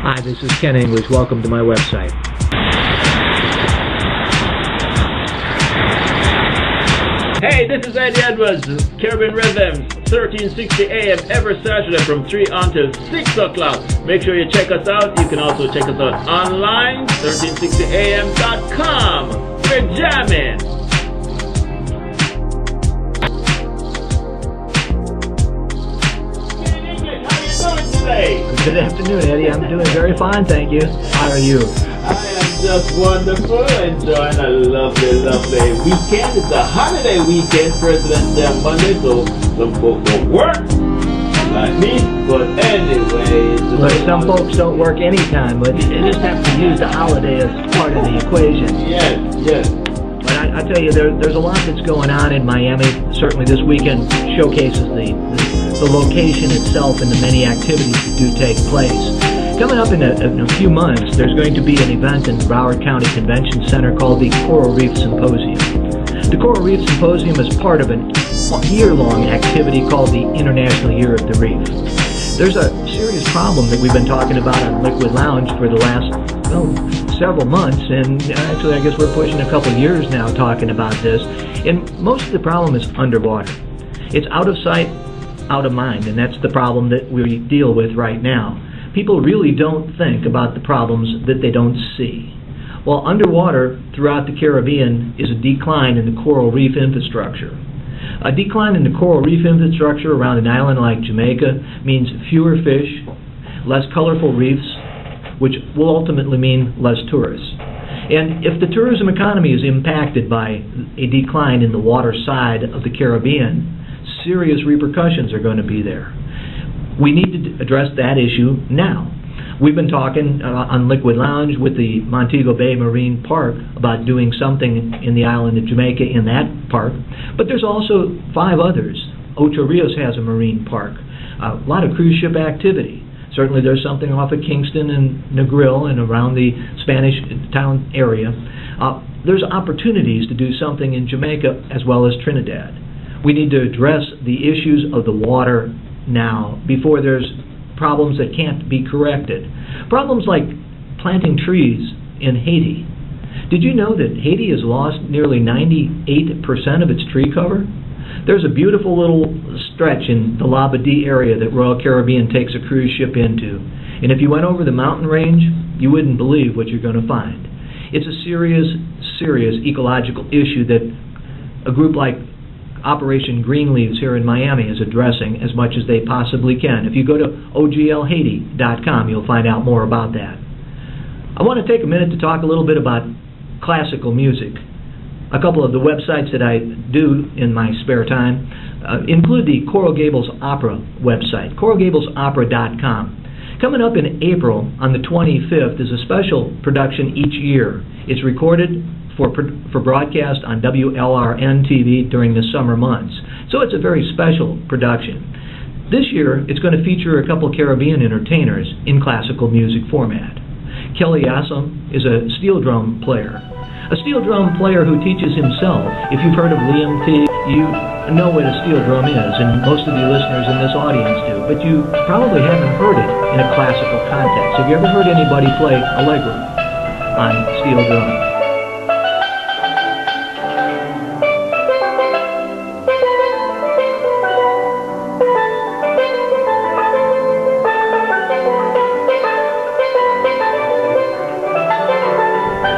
Hi, this is Ken English. Welcome to my website. Hey, this is Eddie Edwards, Caribbean Rhythms, 1360 AM every Saturday from 3 until 6 o'clock. Make sure you check us out. You can also check us out online, 1360am.com. We're jamming. Good afternoon, Eddie. I'm doing very fine, thank you. How are you? I am just wonderful, enjoying a lovely weekend. It's a holiday weekend, President's Day on Monday, so some folks don't work, like me, but anyway. Look, some folks don't work anytime, but they just have to use the holiday as part of the equation. Yes. But I tell you, there's a lot that's going on in Miami. Certainly this weekend showcases the location itself and the many activities that do take place. Coming up in a few months, there's going to be an event in Broward County Convention Center called the Coral Reef Symposium. The Coral Reef Symposium is part of a year-long activity called the International Year of the Reef. There's a serious problem that we've been talking about on Liquid Lounge for the last several months, and actually I guess we're pushing a couple years now talking about this, and most of the problem is underwater. It's out of sight, out of mind, and that's the problem that we deal with right now. People really don't think about the problems that they don't see. Well, underwater throughout the Caribbean is a decline in the coral reef infrastructure. A decline in the coral reef infrastructure around an island like Jamaica means fewer fish, less colorful reefs, which will ultimately mean less tourists. And if the tourism economy is impacted by a decline in the water side of the Caribbean, serious repercussions are going to be there. We need to address that issue now. We've been talking on Liquid Lounge with the Montego Bay Marine Park about doing something in the island of Jamaica in that park, but there's also 5 others. Ocho Rios has a marine park. A lot of cruise ship activity. Certainly there's something off of Kingston and Negril and around the Spanish town area. There's opportunities to do something in Jamaica as well as Trinidad. We need to address the issues of the water now before there's problems that can't be corrected. Problems like planting trees in Haiti. Did you know that Haiti has lost nearly 98% of its tree cover? There's a beautiful little stretch in the Labadee area that Royal Caribbean takes a cruise ship into. And if you went over the mountain range, you wouldn't believe what you're going to find. It's a serious ecological issue that a group like Operation Greenleaves here in Miami is addressing as much as they possibly can. If you go to oglhaiti.com, you'll find out more about that. I want to take a minute to talk a little bit about classical music. A couple of the websites that I do in my spare time include the Coral Gables Opera website, coralgablesopera.com. Coming up in April on the 25th is a special production each year. It's recorded for broadcast on WLRN TV during the summer months. So it's a very special production. This year, it's going to feature a couple Caribbean entertainers in classical music format. Kelly Assam is a steel drum player. A steel drum player who teaches himself. If you've heard of Liam T, you know what a steel drum is, and most of the listeners in this audience do, but you probably haven't heard it in a classical context. Have you ever heard anybody play Allegro on steel drum?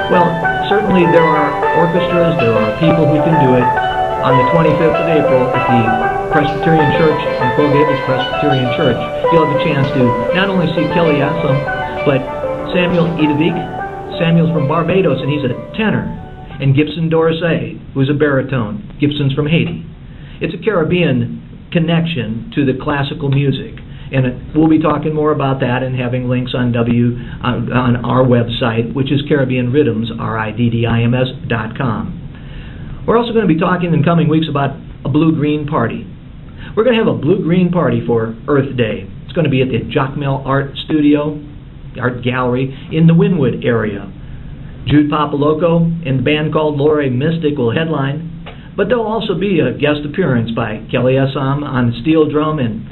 Well, certainly there are orchestras, there are people who can do it. On the 25th of April at the Presbyterian Church, in Coral Gables Presbyterian Church, you'll have a chance to not only see Kelly Assam, but Samuel Idavik. Samuel's from Barbados, and he's a tenor. And Gibson Dorsey, who's a baritone. Gibson's from Haiti. It's a Caribbean connection to the classical music. And we'll be talking more about that and having links on our website, which is Caribbean Rhythms, RIDDIMS.com. We're also going to be talking in coming weeks about a blue-green party. We're going to have a blue-green party for Earth Day. It's going to be at the Jacmel Art Studio, Art Gallery, in the Wynwood area. Jude Papaloco and the band called Lore Mystic will headline, but there'll also be a guest appearance by Kelly Assam on steel drum and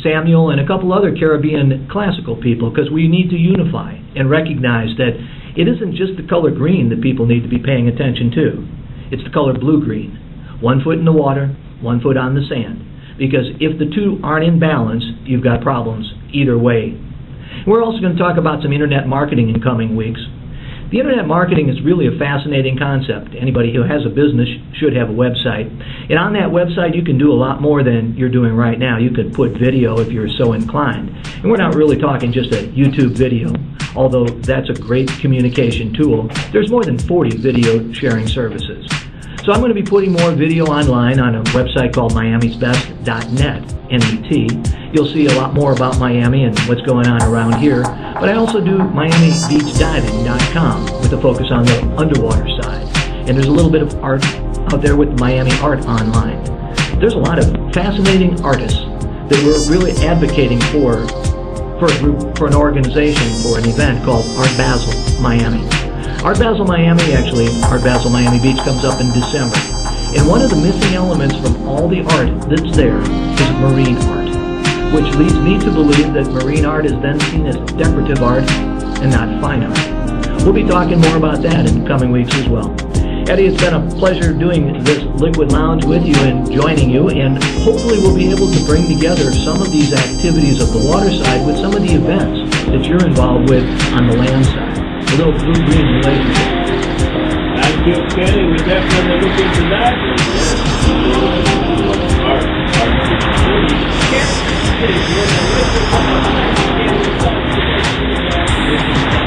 Samuel, and a couple other Caribbean classical people, because we need to unify and recognize that it isn't just the color green that people need to be paying attention to. It's the color blue-green. 1 foot in the water, 1 foot on the sand. Because if the two aren't in balance, you've got problems either way. We're also going to talk about some internet marketing in coming weeks. The internet marketing is really a fascinating concept. Anybody who has a business should have a website. And on that website, you can do a lot more than you're doing right now. You could put video if you're so inclined. And we're not really talking just a YouTube video, although that's a great communication tool. There's more than 40 video sharing services. So I'm going to be putting more video online on a website called miamisbest.net, N-E-T. You'll see a lot more about Miami and what's going on around here. But I also do miamibeachdiving.com with a focus on the underwater side. And there's a little bit of art out there with Miami Art Online. There's a lot of fascinating artists that we're really advocating for a group, for an organization, for an event called Art Basel Miami. Art Basel Miami, actually, Art Basel Miami Beach comes up in December. And one of the missing elements from all the art that's there is marine art, which leads me to believe that marine art is then seen as decorative art and not fine art. We'll be talking more about that in coming weeks as well. Eddie, it's been a pleasure doing this Liquid Lounge with you and joining you, and hopefully we'll be able to bring together some of these activities of the water side with some of the events that you're involved with on the land side. A little blue-green relationship. Thank you, Kenny. We definitely look into that. Our